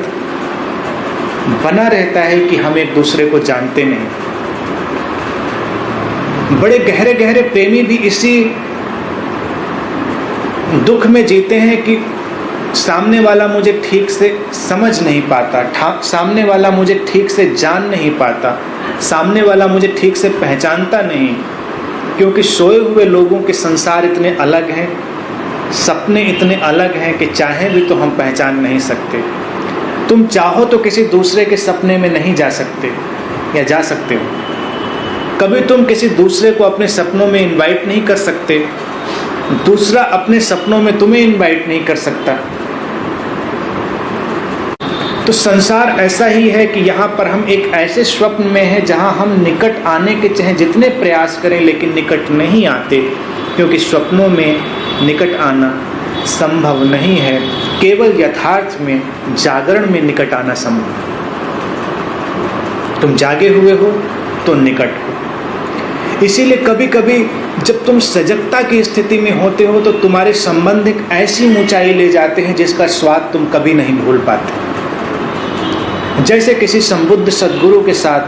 बना रहता है कि हम एक दूसरे को जानते नहीं। बड़े गहरे गहरे प्रेमी भी इसी दुख में जीते हैं कि सामने वाला मुझे ठीक से समझ नहीं पाता, सामने वाला मुझे ठीक से जान नहीं पाता, सामने वाला मुझे ठीक से पहचानता नहीं, क्योंकि सोए हुए लोगों के संसार इतने अलग हैं, सपने इतने अलग हैं कि चाहे भी तो हम पहचान नहीं सकते। तुम चाहो तो किसी दूसरे के सपने में नहीं जा सकते, या जा सकते हो। कभी तुम किसी दूसरे को अपने सपनों में इनवाइट नहीं कर सकते, दूसरा अपने सपनों में तुम्हें इनवाइट नहीं कर सकता। तो संसार ऐसा ही है कि यहाँ पर हम एक ऐसे स्वप्न में हैं जहाँ हम निकट आने के चाहे जितने प्रयास करें लेकिन निकट नहीं आते, क्योंकि स्वप्नों में निकट आना संभव नहीं है। केवल यथार्थ में, जागरण में निकट आना संभव है। तुम जागे हुए हो तो निकट हो। इसीलिए कभी कभी जब तुम सजगता की स्थिति में होते हो तो तुम्हारे संबंध एक ऐसी ऊंचाई ले जाते हैं जिसका स्वाद तुम कभी नहीं भूल पाते। जैसे किसी संबुद्ध सद्गुरु के साथ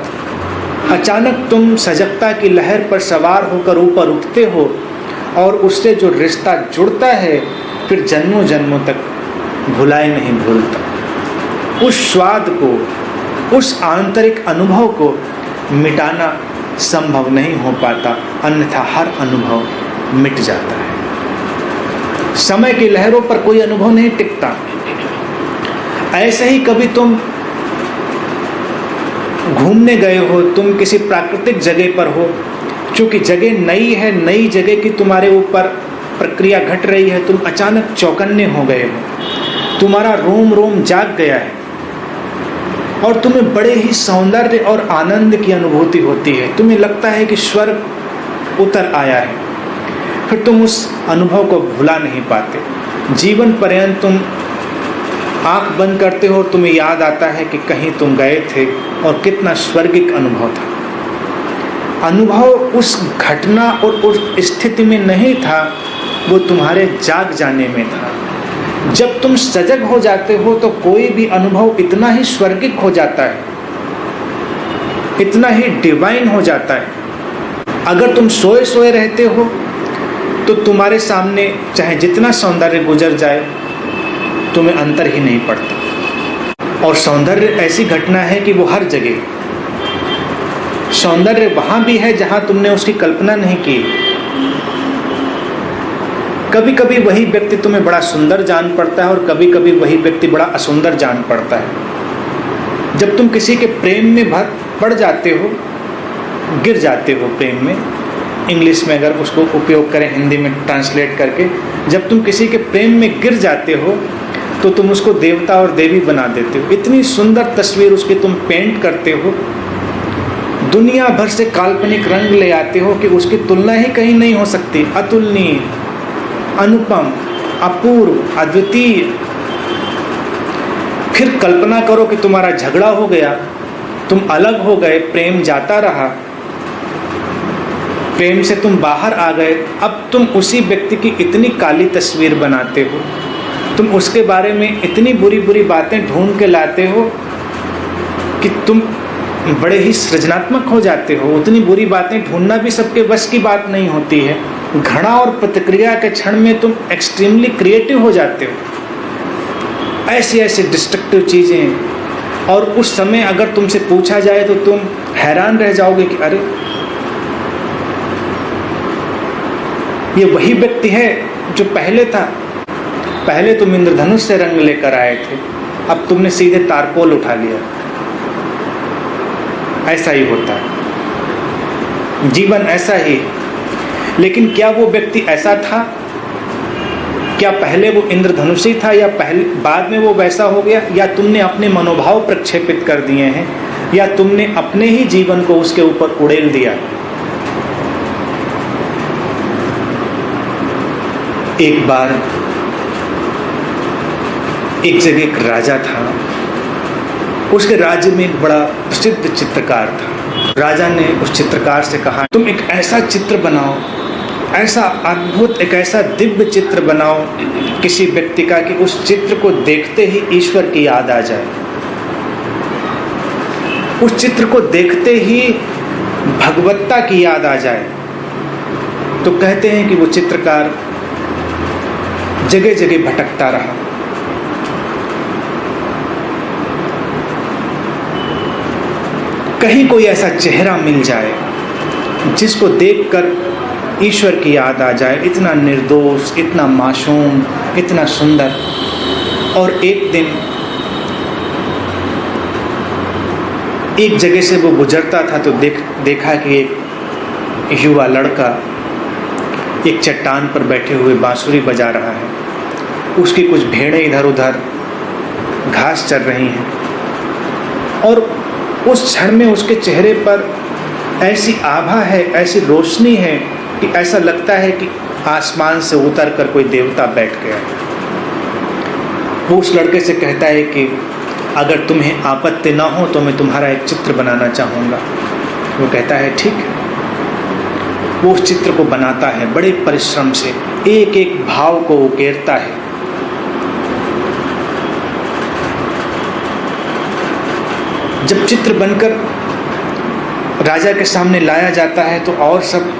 अचानक तुम सजगता की लहर पर सवार होकर ऊपर उठते हो और उससे जो रिश्ता जुड़ता है फिर जन्मों जन्मों तक भुलाए नहीं भूलता। उस स्वाद को, उस आंतरिक अनुभव को मिटाना संभव नहीं हो पाता, अन्यथा हर अनुभव मिट जाता है। समय की लहरों पर कोई अनुभव नहीं टिकता। ऐसे ही कभी तुम घूमने गए हो, तुम किसी प्राकृतिक जगह पर हो, क्योंकि जगह नई है, नई जगह की तुम्हारे ऊपर प्रक्रिया घट रही है, तुम अचानक चौकन्ने हो गए हो, तुम्हारा रोम रोम जाग गया है और तुम्हें बड़े ही सौंदर्य और आनंद की अनुभूति होती है। तुम्हें लगता है कि स्वर्ग उतर आया है। फिर तुम उस अनुभव को भुला नहीं पाते। जीवन पर्यंत तुम आंख बंद करते हो और तुम्हें याद आता है कि कहीं तुम गए थे और कितना स्वर्गिक अनुभव था। अनुभव उस घटना और उस स्थिति में नहीं था, वो तुम्हारे जाग जाने में था। जब तुम सजग हो जाते हो तो कोई भी अनुभव इतना ही स्वर्गिक हो जाता है, इतना ही डिवाइन हो जाता है। अगर तुम सोए सोए रहते हो तो तुम्हारे सामने चाहे जितना सौंदर्य गुजर जाए तुम्हें अंतर ही नहीं पड़ता। और सौंदर्य ऐसी घटना है कि वो हर जगह, सौंदर्य वहां भी है जहां तुमने उसकी कल्पना नहीं की। कभी कभी वही व्यक्ति तुम्हें बड़ा सुंदर जान पड़ता है और कभी कभी वही व्यक्ति बड़ा असुंदर जान पड़ता है। जब तुम किसी के प्रेम में पड़ जाते हो, गिर जाते हो प्रेम में, इंग्लिश में अगर उसको उपयोग करें हिंदी में ट्रांसलेट करके, जब तुम किसी के प्रेम में गिर जाते हो तो तुम उसको देवता और देवी बना देते हो। इतनी सुंदर तस्वीर उसकी तुम पेंट करते हो, दुनिया भर से काल्पनिक रंग ले आते हो कि उसकी तुलना ही कहीं नहीं हो सकती। अतुलनीय, अनुपम, अपूर्व, अद्वितीय। फिर कल्पना करो कि तुम्हारा झगड़ा हो गया, तुम अलग हो गए, प्रेम जाता रहा, प्रेम से तुम बाहर आ गए। अब तुम उसी व्यक्ति की इतनी काली तस्वीर बनाते हो, तुम उसके बारे में इतनी बुरी बुरी बातें ढूंढ के लाते हो कि तुम बड़े ही सृजनात्मक हो जाते हो। उतनी बुरी बातें ढूंढना भी सबके बस की बात नहीं होती है। घृणा और प्रतिक्रिया के क्षण में तुम एक्सट्रीमली क्रिएटिव हो जाते हो, ऐसी ऐसी डिस्ट्रक्टिव चीज़ें। और उस समय अगर तुमसे पूछा जाए तो तुम हैरान रह जाओगे कि अरे ये वही व्यक्ति है जो पहले था। पहले तुम इंद्रधनुष से रंग लेकर आए थे, अब तुमने सीधे तारपोल उठा लिया। ऐसा ही होता है, जीवन ऐसा ही है। लेकिन क्या वो व्यक्ति ऐसा था? क्या पहले वो इंद्रधनुषी था या पहले बाद में वो वैसा हो गया? या तुमने अपने मनोभाव प्रक्षेपित कर दिए हैं, या तुमने अपने ही जीवन को उसके ऊपर उड़ेल दिया? एक बार एक जगह एक राजा था, उसके राज्य में एक बड़ा प्रसिद्ध चित्रकार था। राजा ने उस चित्रकार से कहा, तुम एक ऐसा चित्र बनाओ, ऐसा अद्भुत, एक ऐसा दिव्य चित्र बनाओ किसी व्यक्ति का कि उस चित्र को देखते ही ईश्वर की याद आ जाए, उस चित्र को देखते ही भगवत्ता की याद आ जाए। तो कहते हैं कि वो चित्रकार जगह जगह भटकता रहा, कहीं कोई ऐसा चेहरा मिल जाए जिसको देखकर ईश्वर की याद आ जाए। इतना निर्दोष, इतना मासूम, इतना सुंदर। और एक दिन एक जगह से वो गुजरता था तो देखा कि एक युवा लड़का एक चट्टान पर बैठे हुए बांसुरी बजा रहा है। उसकी कुछ भेड़ें इधर उधर घास चर रही हैं, और उस क्षण में उसके चेहरे पर ऐसी आभा है, ऐसी रोशनी है कि ऐसा लगता है कि आसमान से उतर कर कोई देवता बैठ गया। वो उस लड़के से कहता है कि अगर तुम्हें आपत्ति ना हो तो मैं तुम्हारा एक चित्र बनाना चाहूँगा। वो कहता है ठीक है। वो उस चित्र को बनाता है, बड़े परिश्रम से एक एक भाव को उकेरता है। जब चित्र बनकर राजा के सामने लाया जाता है तो और सब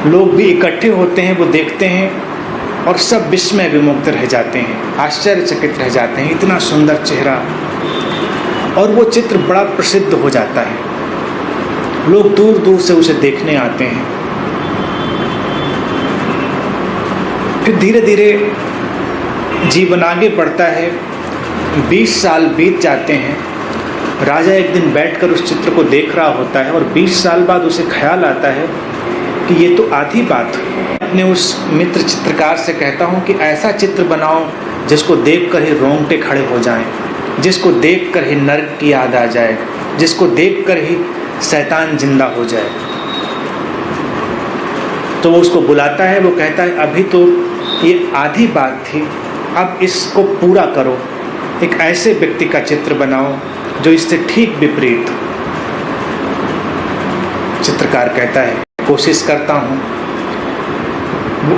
लोग भी इकट्ठे होते हैं, वो देखते हैं और सब विस्मय विमुक्त रह जाते हैं, आश्चर्यचकित रह जाते हैं। इतना सुंदर चेहरा। और वो चित्र बड़ा प्रसिद्ध हो जाता है, लोग दूर दूर से उसे देखने आते हैं। फिर धीरे धीरे जीवन आगे बढ़ता है। 20 साल बीत जाते हैं। राजा एक दिन बैठकर उस चित्र को देख रहा होता है और 20 साल बाद उसे ख्याल आता है कि ये तो आधी बात है। अपने उस मित्र चित्रकार से कहता हूँ कि ऐसा चित्र बनाओ जिसको देखकर ही रोंगटे खड़े हो जाएं, जिसको देखकर ही नर्क की याद आ जाए, जिसको देखकर ही शैतान जिंदा हो जाए। तो वो उसको बुलाता है। वो कहता है अभी तो ये आधी बात थी, अब इसको पूरा करो। एक ऐसे व्यक्ति का चित्र बनाओ जो इससे ठीक विपरीत हो। चित्रकार कहता है कोशिश करता हूँ। वो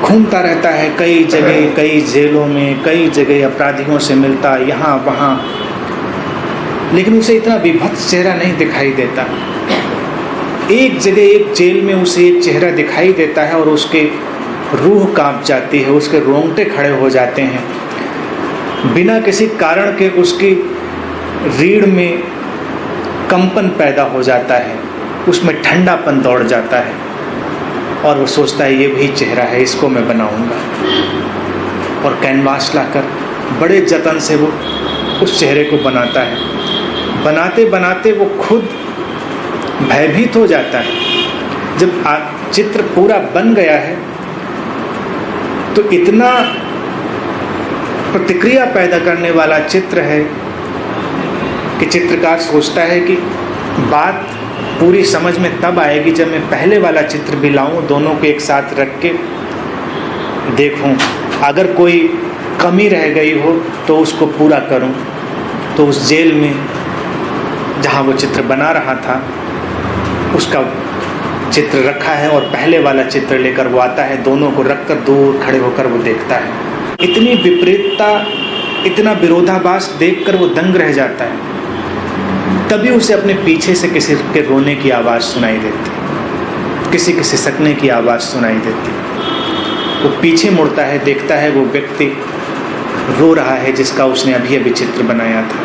घूमता रहता है कई जगह, कई जेलों में, कई जगह अपराधियों से मिलता, यहाँ वहाँ, लेकिन उसे इतना विभत्स चेहरा नहीं दिखाई देता। एक जगह एक जेल में उसे एक चेहरा दिखाई देता है और उसके रूह कांप जाती है, उसके रोंगटे खड़े हो जाते हैं। बिना किसी कारण के उसकी रीढ़ में कंपन पैदा हो जाता है, उसमें ठंडापन दौड़ जाता है और वो सोचता है ये वही चेहरा है, इसको मैं बनाऊंगा। और कैनवास लाकर बड़े जतन से वो उस चेहरे को बनाता है। बनाते बनाते वो खुद भयभीत हो जाता है। जब चित्र पूरा बन गया है तो इतना प्रतिक्रिया पैदा करने वाला चित्र है कि चित्रकार सोचता है कि बात पूरी समझ में तब आएगी जब मैं पहले वाला चित्र भी लाऊं, दोनों को एक साथ रख के देखूं। अगर कोई कमी रह गई हो तो उसको पूरा करूं। तो उस जेल में जहां वो चित्र बना रहा था, उसका चित्र रखा है और पहले वाला चित्र लेकर वो आता है, दोनों को रखकर दूर खड़े होकर वो देखता है। इतनी विपरीतता, इतना विरोधाभास देखकर वो दंग रह जाता है। तभी उसे अपने पीछे से किसी के रोने की आवाज़ सुनाई देती, किसी के सिसकने की आवाज़ सुनाई देती। वो पीछे मुड़ता है, देखता है वो व्यक्ति रो रहा है जिसका उसने अभी अभी चित्र बनाया था।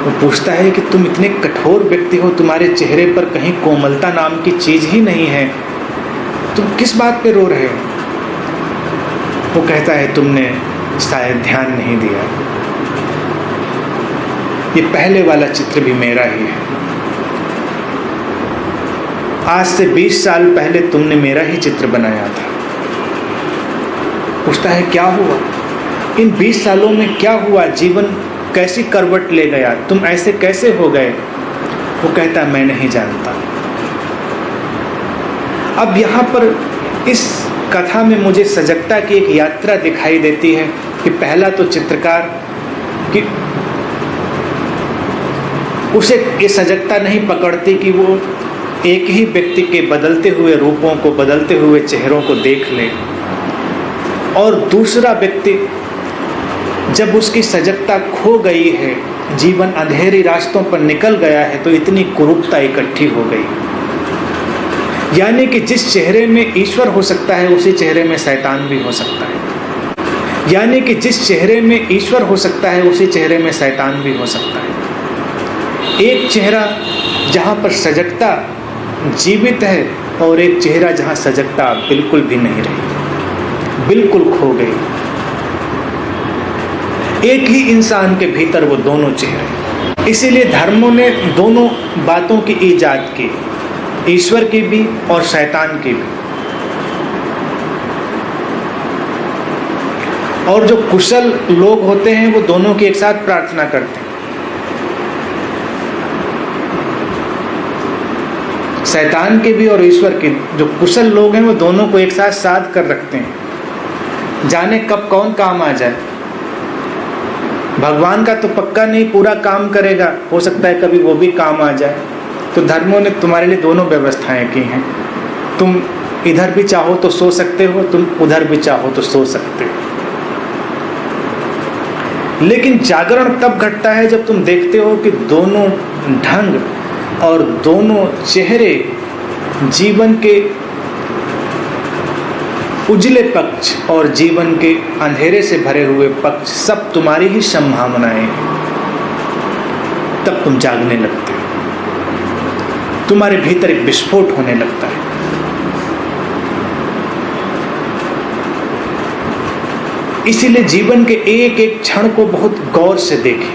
वो पूछता है कि तुम इतने कठोर व्यक्ति हो, तुम्हारे चेहरे पर कहीं कोमलता नाम की चीज़ ही नहीं है, तुम किस बात पे रो रहे हो? वो कहता है तुमने शायद ध्यान नहीं दिया, ये पहले वाला चित्र भी मेरा ही है। आज से 20 साल पहले तुमने मेरा ही चित्र बनाया था। पूछता है क्या हुआ? इन 20 सालों में क्या हुआ? जीवन कैसी करवट ले गया? तुम ऐसे कैसे हो गए? वो कहता मैं नहीं जानता। अब यहाँ पर इस कथा में मुझे सजगता की एक यात्रा दिखाई देती है कि पहला तो चित्रकार कि उसे ये सजगता नहीं पकड़ती कि वो एक ही व्यक्ति के बदलते हुए रूपों को, बदलते हुए चेहरों को देख ले, और दूसरा व्यक्ति जब उसकी सजगता खो गई है, जीवन अंधेरी रास्तों पर निकल गया है, तो इतनी कुरूपता इकट्ठी हो गई। यानी कि जिस चेहरे में ईश्वर हो सकता है उसी चेहरे में शैतान भी हो सकता है। यानी कि जिस चेहरे में ईश्वर हो सकता है उसी चेहरे में शैतान भी हो सकता है। एक चेहरा जहाँ पर सजगता जीवित है और एक चेहरा जहाँ सजगता बिल्कुल भी नहीं रही, बिल्कुल खो गई। एक ही इंसान के भीतर वो दोनों चेहरे। इसीलिए धर्मों ने दोनों बातों की ईजाद की, ईश्वर की भी और शैतान की भी। और जो कुशल लोग होते हैं वो दोनों की एक साथ प्रार्थना करते हैं। शैतान के भी और ईश्वर के, जो कुशल लोग हैं वो दोनों को एक साथ साध कर रखते हैं। जाने कब कौन काम आ जाए। भगवान का तो पक्का नहीं पूरा काम करेगा, हो सकता है कभी वो भी काम आ जाए। तो धर्मों ने तुम्हारे लिए दोनों व्यवस्थाएं की हैं। तुम इधर भी चाहो तो सो सकते हो, तुम उधर भी चाहो तो सो सकते हो। लेकिन जागरण तब घटता है जब तुम देखते हो कि दोनों ढंग और दोनों चेहरे, जीवन के उजले पक्ष और जीवन के अंधेरे से भरे हुए पक्ष, सब तुम्हारी ही संभावनाएं हैं। तब तुम जागने लगते हो, तुम्हारे भीतर एक विस्फोट होने लगता है। इसीलिए जीवन के एक एक क्षण को बहुत गौर से देखें।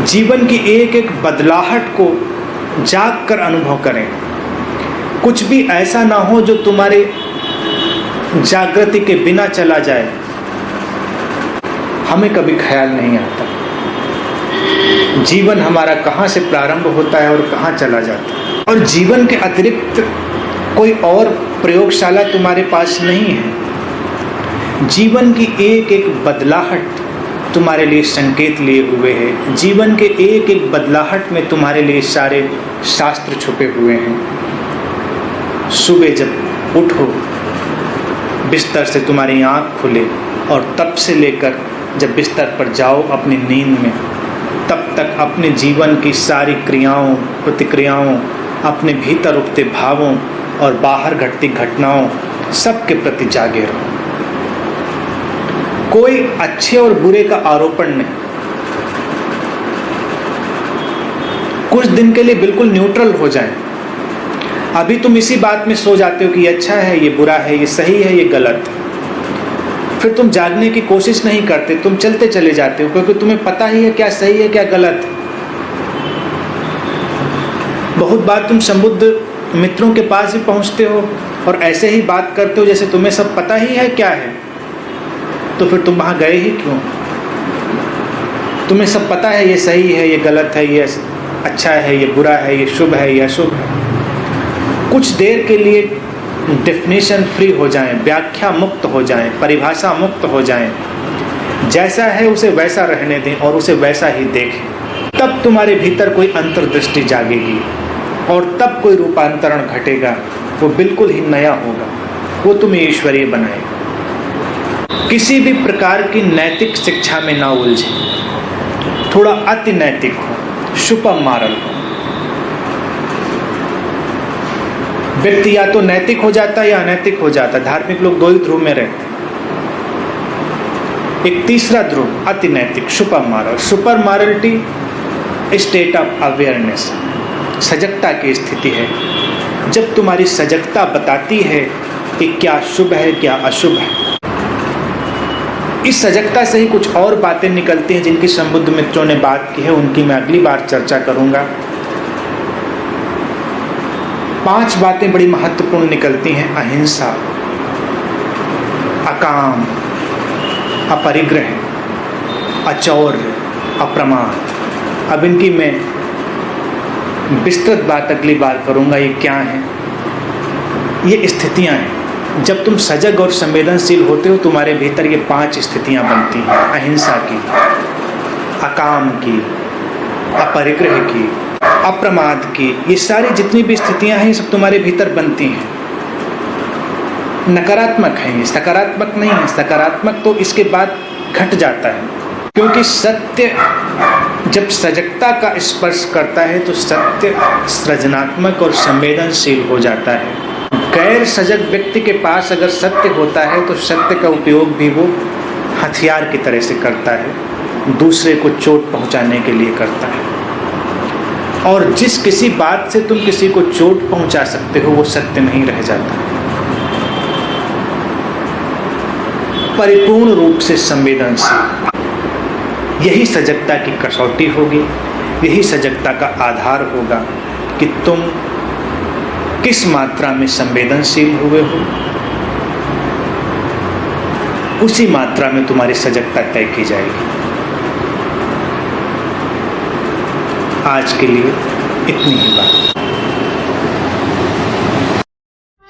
जीवन की एक एक बदलाहट को जाग कर अनुभव करें। कुछ भी ऐसा ना हो जो तुम्हारे जागृति के बिना चला जाए। हमें कभी ख्याल नहीं आता जीवन हमारा कहाँ से प्रारंभ होता है और कहाँ चला जाता है। और जीवन के अतिरिक्त कोई और प्रयोगशाला तुम्हारे पास नहीं है। जीवन की एक एक बदलाहट तुम्हारे लिए संकेत लिए हुए है। जीवन के एक एक बदलाहट में तुम्हारे लिए सारे शास्त्र छुपे हुए हैं। सुबह जब उठो, बिस्तर से तुम्हारी आँख खुले और तब से लेकर जब बिस्तर पर जाओ अपनी नींद में, तब तक अपने जीवन की सारी क्रियाओं, प्रतिक्रियाओं, अपने भीतर उठते भावों और बाहर घटती घटनाओं, सब के प्रति जागे रहो। कोई अच्छे और बुरे का आरोपण नहीं। कुछ दिन के लिए बिल्कुल न्यूट्रल हो जाएं। अभी तुम इसी बात में सो जाते हो कि ये अच्छा है, ये बुरा है, ये सही है, ये गलत है। फिर तुम जागने की कोशिश नहीं करते, तुम चलते चले जाते हो, क्योंकि तुम्हें पता ही है क्या सही है क्या गलत है। बहुत बार तुम संबुद्ध मित्रों के पास भी पहुंचते हो और ऐसे ही बात करते हो जैसे तुम्हें सब पता ही है क्या है। तो फिर तुम वहां गए ही क्यों? तुम्हें सब पता है, ये सही है, ये गलत है, ये अच्छा है, ये बुरा है, ये शुभ है, ये अशुभ है। कुछ देर के लिए डेफिनेशन फ्री हो जाएं, व्याख्या मुक्त हो जाएं, परिभाषा मुक्त हो जाएं, जैसा है उसे वैसा रहने दें और उसे वैसा ही देखें। तब तुम्हारे भीतर कोई अंतर्दृष्टि जागेगी और तब कोई रूपांतरण घटेगा, वो बिल्कुल ही नया होगा, वो तुम्हें ईश्वरीय बनाएगा। किसी भी प्रकार की नैतिक शिक्षा में ना उलझे, थोड़ा अति नैतिक हो, शुपम मारल हो। व्यक्ति या तो नैतिक हो जाता है या अनैतिक हो जाता है। धार्मिक लोग दो ही ध्रुव में रहते हैं। एक तीसरा ध्रुव अति नैतिक, super moral. Super morality state of awareness, सजगता की स्थिति है। जब तुम्हारी सजगता बताती है कि क्या शुभ है क्या अशुभ है। इस सजगता से ही कुछ और बातें निकलती हैं जिनकी संबुद्ध मित्रों ने बात की है, उनकी मैं अगली बार चर्चा करूंगा। 5 बातें बड़ी महत्वपूर्ण निकलती हैं। अहिंसा, अकाम, अपरिग्रह, अचौर्य, अप्रमाद। अब इनकी मैं विस्तृत बात अगली बार करूंगा। ये क्या है? ये स्थितियां हैं। जब तुम सजग और संवेदनशील होते हो, तुम्हारे भीतर ये 5 स्थितियां बनती हैं। अहिंसा की, अकाम की, अपरिग्रह की, अप्रमाद की। ये सारी जितनी भी स्थितियां हैं, ये सब तुम्हारे भीतर बनती हैं। नकारात्मक है, ये सकारात्मक नहीं है। सकारात्मक तो इसके बाद घट जाता है, क्योंकि सत्य जब सजगता का स्पर्श करता है तो सत्य सृजनात्मक और संवेदनशील हो जाता है। गैर सजग व्यक्ति के पास अगर सत्य होता है तो सत्य का उपयोग भी वो हथियार की तरह से करता है, दूसरे को चोट पहुंचाने के लिए करता है। और जिस किसी बात से तुम किसी को चोट पहुंचा सकते हो वो सत्य नहीं रह जाता। परिपूर्ण रूप से संवेदनशील, यही सजगता की कसौटी होगी, यही सजगता का आधार होगा कि तुम किस मात्रा में संवेदनशील हुए हो। उसी मात्रा में तुम्हारी सजगता तय की जाएगी। आज के लिए इतनी ही बात।